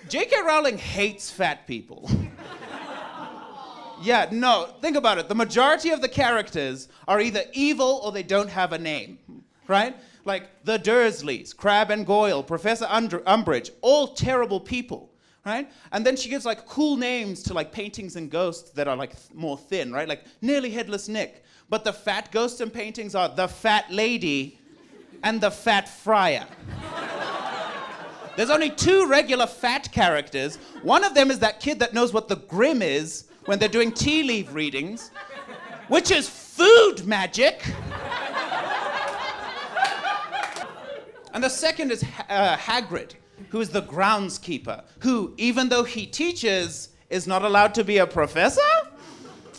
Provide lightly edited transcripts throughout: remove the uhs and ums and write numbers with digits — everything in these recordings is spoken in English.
J.K. Rowling hates fat people. Yeah, no, think about it. The majority of the characters are either evil or they don't have a name, right? Like the Dursleys, Crabbe and Goyle, Professor Umbridge, all terrible people, right? And then she gives like cool names to like paintings and ghosts that are like more thin, right? Like Nearly Headless Nick. But the fat ghosts and paintings are the Fat Lady and the Fat Friar. There's only 2 regular fat characters. One of them is that kid that knows what the Grim is when they're doing tea leaf readings, which is food magic. And the second is Hagrid, who is the groundskeeper, who, even though he teaches, is not allowed to be a professor?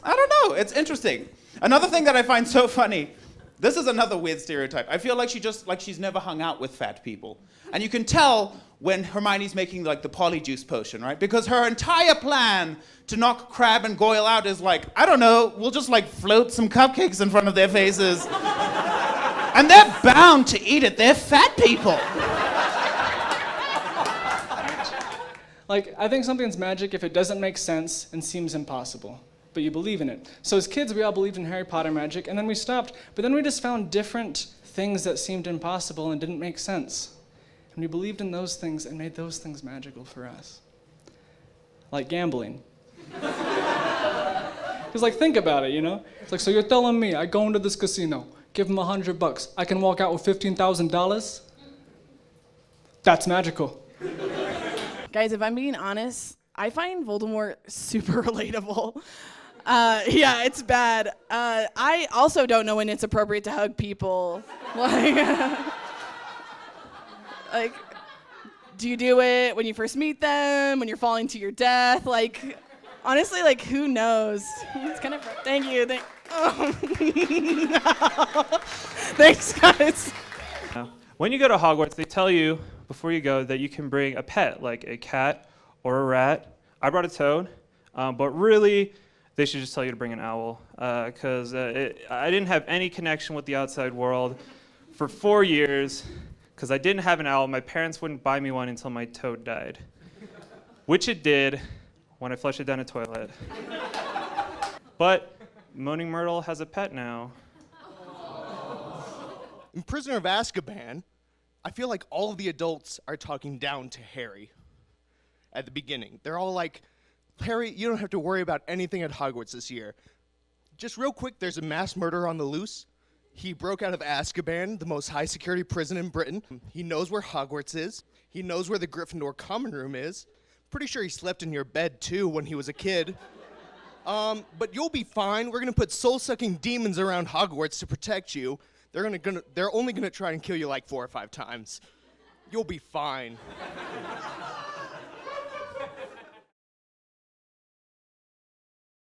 I don't know, it's interesting. Another thing that I find so funny, this is another weird stereotype. I feel like she's never hung out with fat people. And you can tell when Hermione's making like the polyjuice potion, right? Because her entire plan to knock Crabbe and Goyle out is like, I don't know, we'll just like float some cupcakes in front of their faces. And they're bound to eat it. They're fat people. Like, I think something's magic if it doesn't make sense and seems impossible, but you believe in it. So as kids, we all believed in Harry Potter magic, and then we stopped. But then we just found different things that seemed impossible and didn't make sense. And we believed in those things and made those things magical for us. Like gambling. Because, like, think about it, you know? It's like, so you're telling me I go into this casino, give them $100, I can walk out with $15,000? That's magical. Guys, if I'm being honest, I find Voldemort super relatable. Yeah, it's bad. I also don't know when it's appropriate to hug people. Like, do you do it when you first meet them, when you're falling to your death? Like, honestly, like, who knows? It's kind of, thank you. Thanks, guys. When you go to Hogwarts, they tell you before you go that you can bring a pet, like a cat or a rat. I brought a toad, but really, they should just tell you to bring an owl, because I didn't have any connection with the outside world for 4 years, because I didn't have an owl. My parents wouldn't buy me one until my toad died, which it did when I flushed it down a toilet. But Moaning Myrtle has a pet now. In Prisoner of Azkaban, I feel like all of the adults are talking down to Harry at the beginning. They're all like, Harry, you don't have to worry about anything at Hogwarts this year. Just real quick, there's a mass murder on the loose. He broke out of Azkaban, the most high-security prison in Britain. He knows where Hogwarts is. He knows where the Gryffindor common room is. Pretty sure he slept in your bed, too, when he was a kid. But you'll be fine. We're going to put soul-sucking demons around Hogwarts to protect you. They're only going to try and kill you like 4 or 5 times. You'll be fine.